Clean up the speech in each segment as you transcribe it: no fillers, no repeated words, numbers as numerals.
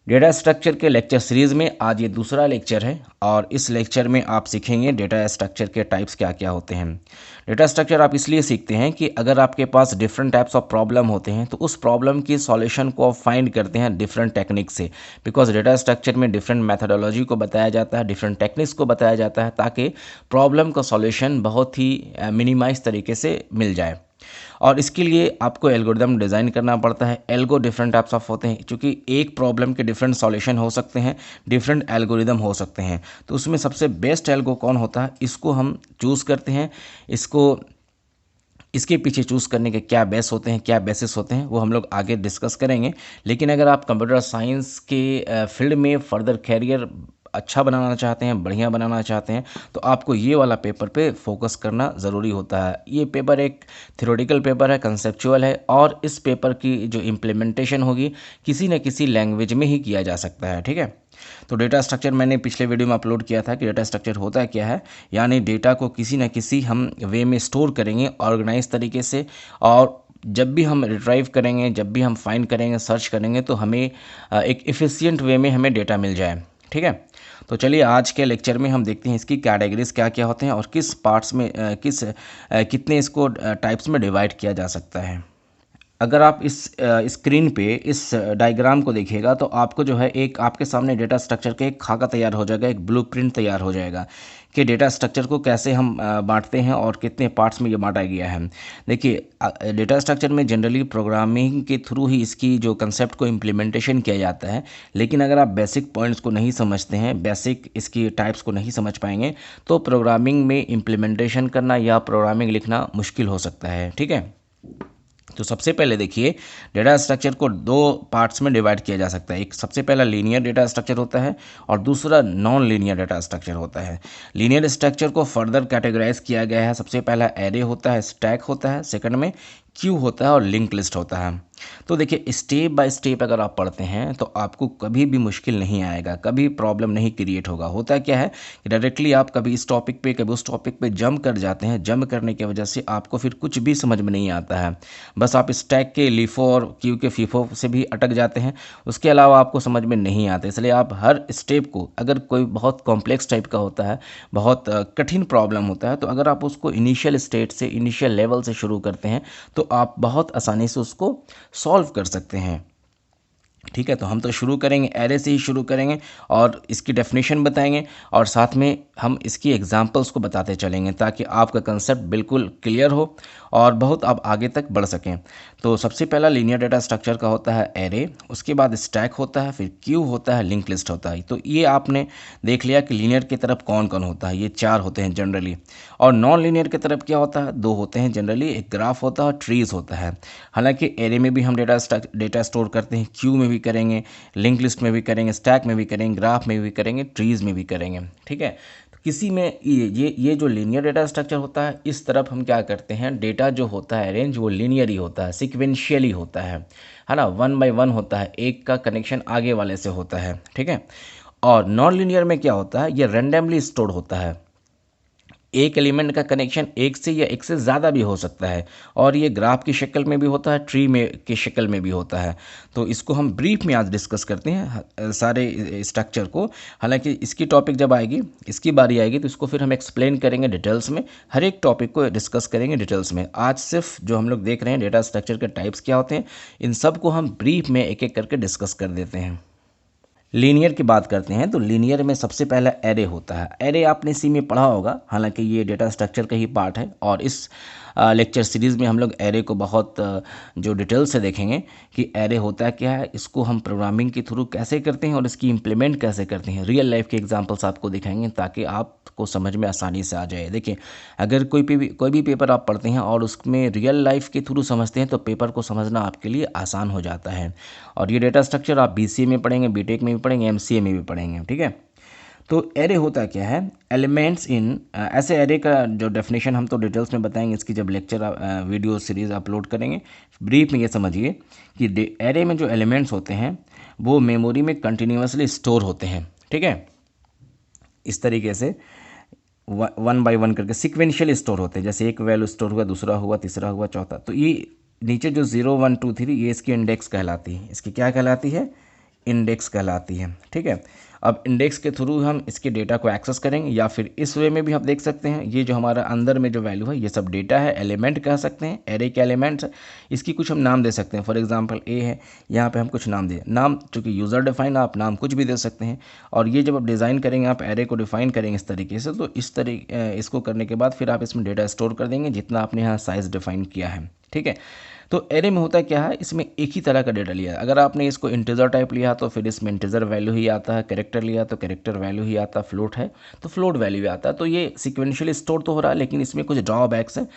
Data structure के lecture series में आज ये दूसरा लेक्चर है और इस लेक्चर में आप सीखेंगे डेटा स्ट्रक्चर के टाइप्स क्या क्या होते हैं। डेटा स्ट्रक्चर आप इसलिए सीखते हैं कि अगर आपके पास डिफरेंट टाइप्स ऑफ प्रॉब्लम होते हैं तो उस प्रॉब्लम की सॉल्यूशन को आप फाइंड करते हैं डिफरेंट टेक्निक से। बिकॉज डेटा स्ट्रक्चर में डिफरेंट मैथडोलॉजी को बताया जाता है, डिफरेंट टेक्निक्स को बताया जाता है ताकि प्रॉब्लम का सॉल्यूशन बहुत ही मिनिमाइज तरीके से मिल जाए। और इसके लिए आपको एल्गोरिदम डिज़ाइन करना पड़ता है। एल्गो डिफरेंट टाइप्स ऑफ होते हैं क्योंकि एक प्रॉब्लम के डिफरेंट सॉल्यूशन हो सकते हैं, डिफरेंट एल्गोरिदम हो सकते हैं। तो उसमें सबसे बेस्ट एल्गो कौन होता है, इसको हम चूज़ करते हैं। इसके पीछे चूज़ करने के क्या बेस होते हैं, क्या बेसिस होते हैं, वो हम लोग आगे डिस्कस करेंगे। लेकिन अगर आप कंप्यूटर साइंस के फील्ड में फर्दर कैरियर अच्छा बनाना चाहते हैं, बढ़िया बनाना चाहते हैं, तो आपको ये वाला पेपर पे फोकस करना ज़रूरी होता है। ये पेपर एक थ्योरेटिकल पेपर है, कंसेप्चुअल है, और इस पेपर की जो इम्प्लीमेंटेशन होगी किसी न किसी लैंग्वेज में ही किया जा सकता है। ठीक है, तो डेटा स्ट्रक्चर मैंने पिछले वीडियो में अपलोड किया था कि डेटा स्ट्रक्चर होता क्या है। यानी डेटा को किसी न किसी हम वे में स्टोर करेंगे ऑर्गेनाइज तरीके से, और जब भी हम रिट्राइव करेंगे, जब भी हम फाइंड करेंगे, सर्च करेंगे, तो हमें एक एफिशिएंट वे में हमें डेटा मिल जाए। ठीक है, तो चलिए आज के लेक्चर में हम देखते हैं इसकी कैटेगरीज क्या क्या होते हैं और किस पार्ट्स में कितने इसको टाइप्स में डिवाइड किया जा सकता है। अगर आप इस स्क्रीन पे इस डायग्राम को देखिएगा तो आपको जो है एक आपके सामने डेटा स्ट्रक्चर का एक खाका तैयार हो जाएगा, एक ब्लूप्रिंट तैयार हो जाएगा कि डेटा स्ट्रक्चर को कैसे हम बांटते हैं और कितने पार्ट्स में ये बांटा गया है। देखिए, डेटा स्ट्रक्चर में जनरली प्रोग्रामिंग के थ्रू ही इसकी जो कंसेप्ट को इम्प्लीमेंटेशन किया जाता है। लेकिन अगर आप बेसिक पॉइंट्स को नहीं समझते हैं, बेसिक इसकी टाइप्स को नहीं समझ पाएंगे, तो प्रोग्रामिंग में इम्प्लीमेंटेशन करना या प्रोग्रामिंग लिखना मुश्किल हो सकता है। ठीक है, तो सबसे पहले देखिए, डेटा स्ट्रक्चर को दो पार्ट्स में डिवाइड किया जा सकता है। एक सबसे पहला लीनियर डेटा स्ट्रक्चर होता है और दूसरा नॉन लीनियर डेटा स्ट्रक्चर होता है। लीनियर स्ट्रक्चर को फर्दर कैटेगराइज किया गया है। सबसे पहला एरे होता है, स्टैक होता है, सेकंड में क्यू होता है और लिंक लिस्ट होता है। तो देखिए, स्टेप बाय स्टेप अगर आप पढ़ते हैं तो आपको कभी भी मुश्किल नहीं आएगा, कभी प्रॉब्लम नहीं क्रिएट होगा। होता क्या है कि डायरेक्टली आप कभी इस टॉपिक पे कभी उस टॉपिक पे जंप कर जाते हैं। जंप करने की वजह से आपको फिर कुछ भी समझ में नहीं आता है। बस आप स्टैक के लीफो और क्यू के फीफो से भी अटक जाते हैं, उसके अलावा आपको समझ में नहीं आता। इसलिए आप हर स्टेप को, अगर कोई बहुत कॉम्प्लेक्स टाइप का होता है, बहुत कठिन प्रॉब्लम होता है, तो अगर आप उसको इनिशियल स्टेट से, इनिशियल लेवल से शुरू करते हैं तो आप बहुत आसानी से उसको सॉल्व कर सकते हैं। ठीक है, तो हम तो शुरू करेंगे एरे से ही शुरू करेंगे और इसकी डेफिनेशन बताएंगे और साथ में हम इसकी एग्जांपल्स को बताते चलेंगे ताकि आपका कंसेप्ट बिल्कुल क्लियर हो और बहुत आप आगे तक बढ़ सकें। तो सबसे पहला लीनियर डेटा स्ट्रक्चर का होता है एरे, उसके बाद स्टैक होता है, फिर क्यू होता है, लिंक लिस्ट होता है। तो ये आपने देख लिया कि लीनियर की तरफ कौन कौन होता है, ये चार होते हैं जनरली। और नॉन लीनियर की तरफ क्या होता है, दो होते हैं जनरली, एक ग्राफ होता है और ट्रीज होता है। हालांकि एरे में भी हम डेटा स्टोर करते हैं, क्यू में भी करेंगे, लिंक लिस्ट में भी करेंगे, स्टैक में भी करेंगे, ग्राफ में भी करेंगे, ट्रीज में भी करेंगे। ठीक है, तो किसी में ये जो लीनियर डेटा स्ट्रक्चर होता है, इस तरफ हम क्या करते हैं, डेटा जो होता है अरेंज वो लीनियर ही होता है, सिक्वेंशियली होता है ना, 1 बाय 1 होता है, एक का कनेक्शन आगे वाले से होता है। ठीक है, और नॉन लीनियर में क्या होता है, ये रैंडमली स्टोर्ड होता है। एक एलिमेंट का कनेक्शन एक से या एक से ज़्यादा भी हो सकता है, और ये ग्राफ की शक्ल में भी होता है, ट्री में की शक्ल में भी होता है। तो इसको हम ब्रीफ में आज डिस्कस करते हैं सारे स्ट्रक्चर को। हालांकि इसकी टॉपिक जब आएगी, इसकी बारी आएगी, तो इसको फिर हम एक्सप्लेन करेंगे डिटेल्स में, हर एक टॉपिक को डिस्कस करेंगे डिटेल्स में। आज सिर्फ जो हम लोग देख रहे हैं डेटा स्ट्रक्चर के टाइप्स क्या होते हैं, इन सब को हम ब्रीफ में एक एक करके डिस्कस कर देते हैं। लीनियर की बात करते हैं तो लीनियर में सबसे पहला एरे होता है। एरे आपने सी में पढ़ा होगा, हालांकि ये डेटा स्ट्रक्चर का ही पार्ट है और इस लेक्चर सीरीज़ में हम लोग एरे को बहुत जो डिटेल से देखेंगे कि एरे होता है क्या है, इसको हम प्रोग्रामिंग के थ्रू कैसे करते हैं और इसकी इम्प्लीमेंट कैसे करते हैं। रियल लाइफ के एग्जांपल्स आपको दिखाएंगे ताकि आपको समझ में आसानी से आ जाए। देखिए, अगर कोई भी पेपर आप पढ़ते हैं और उसमें रियल लाइफ के थ्रू समझते हैं तो पेपर को समझना आपके लिए आसान हो जाता है। और ये डेटा स्ट्रक्चर आप बीसीए में पढ़ेंगे, बीटेक में भी पढ़ेंगे, एमसीए में भी पढ़ेंगे। ठीक है, तो एरे होता क्या है, एलिमेंट्स इन ऐसे एरे का जो डेफिनेशन हम तो डिटेल्स में बताएंगे इसकी जब लेक्चर वीडियो सीरीज़ अपलोड करेंगे। ब्रीफ में ये समझिए कि एरे में जो एलिमेंट्स होते हैं वो मेमोरी में कंटिन्यूसली स्टोर होते हैं। ठीक है, इस तरीके से 1 बाय 1 करके सिक्वेंशियल स्टोर होते हैं। जैसे एक वैल्यू स्टोर हुआ, दूसरा हुआ, तीसरा हुआ, चौथा। तो ये नीचे जो 0 1 2 3 ये इसकी इंडेक्स कहलाती है। इसकी क्या कहलाती है, इंडेक्स कहलाती है। ठीक है, अब इंडेक्स के थ्रू हम इसके डेटा को एक्सेस करेंगे, या फिर इस वे में भी आप देख सकते हैं, ये जो हमारा अंदर में जो वैल्यू है ये सब डेटा है, एलिमेंट कह सकते हैं, एरे के एलिमेंट्स। इसकी कुछ हम नाम दे सकते हैं, फॉर एग्जांपल ए है, यहाँ पे हम कुछ नाम दे, नाम चूँकि यूज़र डिफाइन, आप नाम कुछ भी दे सकते हैं। और ये जब आप डिज़ाइन करेंगे, आप एरे को डिफाइन करेंगे इस तरीके से, तो इस तरीके इसको करने के बाद फिर आप इसमें डेटा स्टोर कर देंगे जितना आपने यहाँ साइज़ डिफाइन किया है। ठीक है, तो एरे में होता क्या है, इसमें एक ही तरह का डेटा लिया है। अगर आपने इसको इंटीजर टाइप लिया तो फिर इसमें इंटीजर वैल्यू ही आता है, कैरेक्टर लिया तो कैरेक्टर वैल्यू ही आता है, फ्लोट है तो फ्लोट वैल्यू आता है। तो ये सिक्वेंशियली स्टोर तो हो रहा है, लेकिन इसमें कुछ ड्रॉबैक्स हैं,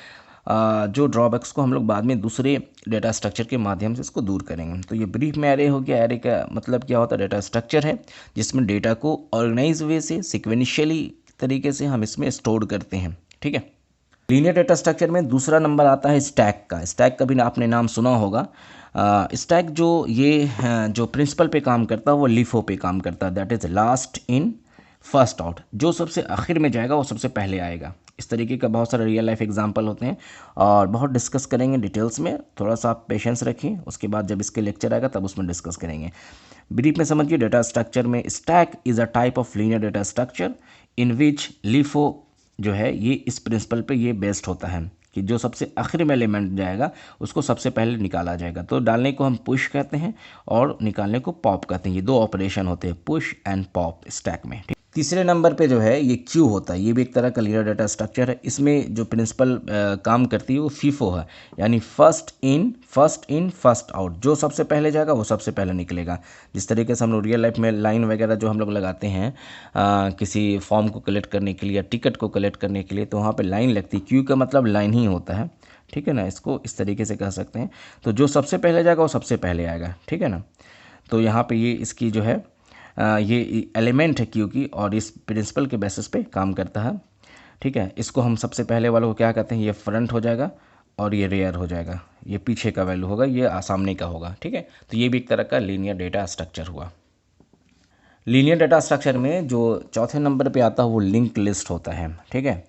जो ड्रॉबैक्स को हम लोग बाद में दूसरे डेटा स्ट्रक्चर के माध्यम से इसको दूर करेंगे। तो ये ब्रीफ में एरे हो गया। एरे का मतलब क्या होता है, डेटा स्ट्रक्चर है जिसमें डेटा को ऑर्गेनाइज वे से सिक्वेंशियली तरीके से हम इसमें स्टोर करते हैं। ठीक है, लीनियर डेटा स्ट्रक्चर में दूसरा नंबर आता है स्टैक का। स्टैक का भी आपने नाम सुना होगा। स्टैक जो ये जो प्रिंसिपल पे काम करता है वो लीफो पे काम करता है, that is last in first out. जो सबसे आखिर में जाएगा वो सबसे पहले आएगा। इस तरीके का बहुत सारे रियल लाइफ एग्जांपल होते हैं और बहुत डिस्कस करेंगे डिटेल्स में। थोड़ा सा आप पेशेंस रखिए, उसके बाद जब इसके लेक्चर आएगा तब उसमें डिस्कस करेंगे। ब्रीफ में समझिए, डेटा स्ट्रक्चर में stack is a type of linear data structure in which LIFO जो है ये इस प्रिंसिपल पे ये बेस्ड होता है कि जो सबसे आखिर में एलिमेंट जाएगा उसको सबसे पहले निकाला जाएगा। तो डालने को हम पुश कहते हैं और निकालने को पॉप कहते हैं। ये दो ऑपरेशन होते हैं, पुश एंड पॉप स्टैक में। तीसरे नंबर पे जो है ये क्यू होता है। ये भी एक तरह का लीनियर डेटा स्ट्रक्चर है। इसमें जो प्रिंसिपल काम करती है वो फीफो है, यानी फर्स्ट इन फर्स्ट आउट। जो सबसे पहले जाएगा वो सबसे पहले निकलेगा। जिस तरीके से हम लोग रियल लाइफ में लाइन वगैरह जो हम लोग लगाते हैं किसी फॉर्म को कलेक्ट करने के लिए या टिकट को कलेक्ट करने के लिए, तो वहाँ पे लाइन लगती है। क्यू का मतलब लाइन ही होता है। ठीक है ना, इसको इस तरीके से कह सकते हैं। तो जो सबसे पहले जाएगा वो सबसे पहले आएगा। ठीक है ना, तो यहाँ पे ये इसकी जो है ये एलिमेंट है क्यू की और इस प्रिंसिपल के बेसिस पे काम करता है। ठीक है, इसको हम सबसे पहले वालों को क्या कहते हैं, ये फ्रंट हो जाएगा और ये रेयर हो जाएगा, ये पीछे का वैल्यू होगा, ये सामने का होगा। ठीक है, तो ये भी एक तरह का लीनियर डेटा स्ट्रक्चर हुआ। लीनियर डेटा स्ट्रक्चर में जो चौथे नंबर पे आता है वो लिंक लिस्ट होता है। ठीक है,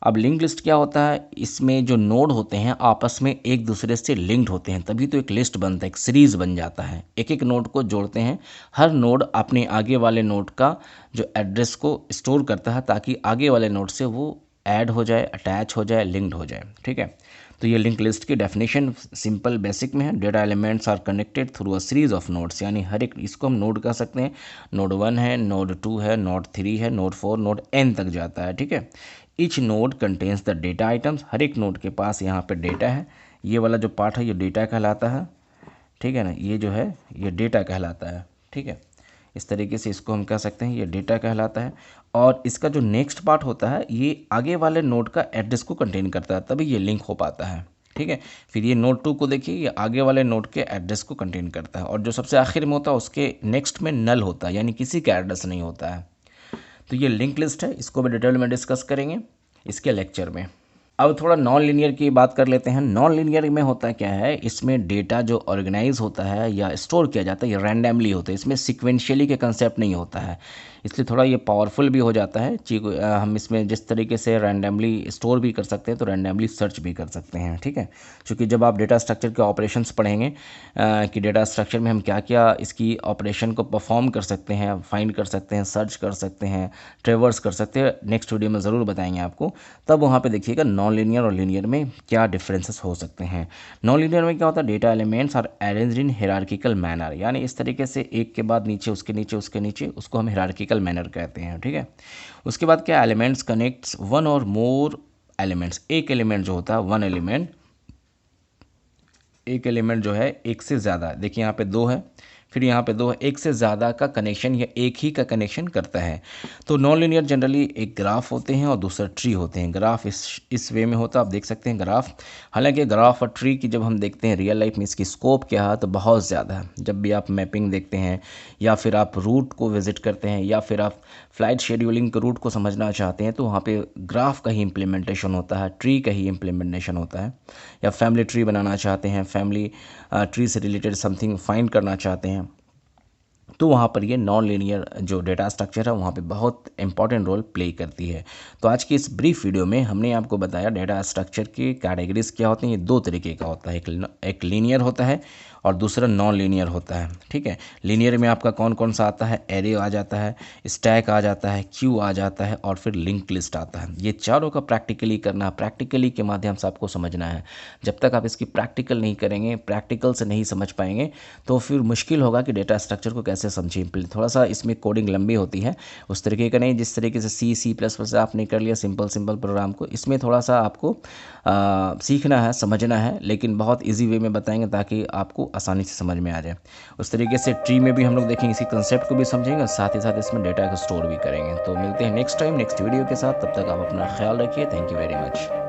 अब लिंक लिस्ट क्या होता है, इसमें जो नोड होते हैं आपस में एक दूसरे से लिंक्ड होते हैं, तभी तो एक लिस्ट बनता है, एक सीरीज़ बन जाता है। एक एक नोड को जोड़ते हैं, हर नोड अपने आगे वाले नोड का जो एड्रेस को स्टोर करता है ताकि आगे वाले नोड से वो ऐड हो जाए, अटैच हो जाए, लिंक्ड हो जाए। ठीक है, तो ये लिंक लिस्ट की डेफिनेशन सिंपल बेसिक में है। Data elements are connected through a series of nodes, यानी हर एक, इसको हम नोड कह सकते हैं। नोड 1 है, नोड 2 है, नोड 3 है, नोड 4, नोड n तक जाता है। ठीक है, each node contains the data items. हर एक नोड के पास यहाँ पे डेटा है। ये वाला जो पार्ट है ये डेटा कहलाता है। ठीक है ना, ये जो है ये डेटा कहलाता है। ठीक है, इस तरीके से इसको हम कह सकते हैं, ये डेटा कहलाता है। और इसका जो नेक्स्ट पार्ट होता है ये आगे वाले नोड का एड्रेस को कंटेन करता है, तभी ये लिंक हो पाता है। ठीक है, फिर ये नोड 2 को देखिए, ये आगे वाले नोड के एड्रेस को कंटेन करता है। और जो सबसे आखिर में होता है उसके नेक्स्ट में नल होता है, यानी किसी का एड्रेस नहीं होता है। तो ये लिंक लिस्ट है, इसको भी डिटेल में डिस्कस करेंगे इसके लेक्चर में। अब थोड़ा नॉन लीनियर की बात कर लेते हैं। नॉन लीनियर में होता क्या है, इसमें डेटा जो ऑर्गेनाइज होता है या स्टोर किया जाता है ये रैंडमली होता है। इसमें सिक्वेंशियली के कंसेप्ट नहीं होता है, इसलिए थोड़ा ये पावरफुल भी हो जाता है। हम इसमें जिस तरीके से रैंडमली स्टोर भी कर सकते हैं तो रैंडमली सर्च भी कर सकते हैं। ठीक है, क्योंकि जब आप डेटा स्ट्रक्चर के ऑपरेशंस पढ़ेंगे कि डेटा स्ट्रक्चर में हम क्या क्या इसकी ऑपरेशन को परफॉर्म कर सकते हैं, फाइंड कर सकते हैं, सर्च कर सकते हैं, ट्रेवर्स कर सकते हैं, नेक्स्ट वीडियो में ज़रूर बताएंगे आपको। तब वहाँ पे देखिएगा नॉन लीनियर और लीनियर में क्या डिफरेंसेस हो सकते हैं। नॉन लीनियर में क्या होता है, data elements are arranged in hierarchical manner, यानी इस तरीके से एक के बाद नीचे उसके नीचे उसके नीचे, उसको हम हिरार्किकल मैनर कहते हैं। ठीक है, उसके बाद क्या, एलिमेंट्स कनेक्ट्स वन और मोर एलिमेंट्स। एक एलिमेंट जो होता है वन एलिमेंट, एक एलिमेंट जो है एक से ज़्यादा, देखिए यहाँ पे 2 है, फिर यहाँ पे 2 है, एक से ज़्यादा का कनेक्शन या एक ही का कनेक्शन करता है। तो नॉन लीनियर जनरली एक ग्राफ होते हैं और दूसरा ट्री होते हैं। ग्राफ इस वे में होता है, आप देख सकते हैं ग्राफ। हालांकि ग्राफ और ट्री की जब हम देखते हैं रियल लाइफ में इसकी स्कोप क्या है तो बहुत ज़्यादा है। जब भी आप मैपिंग देखते हैं या फिर आप रूट को विजिट करते हैं या फिर आप फ्लाइट शेड्यूलिंग के रूट को समझना चाहते हैं तो वहाँ पे ग्राफ का ही इम्प्लीमेंटेशन होता है, ट्री का ही इम्प्लीमेंटेशन होता है। या फैमिली ट्री बनाना चाहते हैं, फैमिली ट्री से रिलेटेड समथिंग फाइंड करना चाहते हैं, तो वहाँ पर ये नॉन लीनियर जो डेटा स्ट्रक्चर है वहाँ पे बहुत इंपॉर्टेंट रोल प्ले करती है। तो आज की इस ब्रीफ वीडियो में हमने आपको बताया डेटा स्ट्रक्चर की कैटेगरीज क्या होती हैं। ये 2 तरीके का होता है, एक लीनियर होता है और दूसरा नॉन लीनियर होता है। ठीक है, लीनियर में आपका कौन कौन सा आता है, एरे आ जाता है, स्टैक आ जाता है, क्यू आ जाता है और फिर लिंक लिस्ट आता है। ये चारों का प्रैक्टिकली करना, प्रैक्टिकली के माध्यम से आपको समझना है। जब तक आप इसकी प्रैक्टिकल नहीं करेंगे, प्रैक्टिकल से नहीं समझ पाएंगे, तो फिर मुश्किल होगा कि डेटा स्ट्रक्चर को कैसे समझें। थोड़ा सा इसमें कोडिंग लंबी होती है, उस तरीके का नहीं जिस तरीके से C++ से आपने कर लिया सिंपल सिंपल प्रोग्राम को। इसमें थोड़ा सा आपको सीखना है, समझना है, लेकिन बहुत इजी वे में बताएंगे ताकि आपको आसानी से समझ में आ जाए। उस तरीके से ट्री में भी हम लोग देखेंगे, इसी कंसेप्ट को भी समझेंगे, साथ ही साथ इसमें डेटा को स्टोर भी करेंगे। तो मिलते हैं नेक्स्ट टाइम नेक्स्ट वीडियो के साथ, तब तक आप अपना ख्याल रखिए। Thank you very much.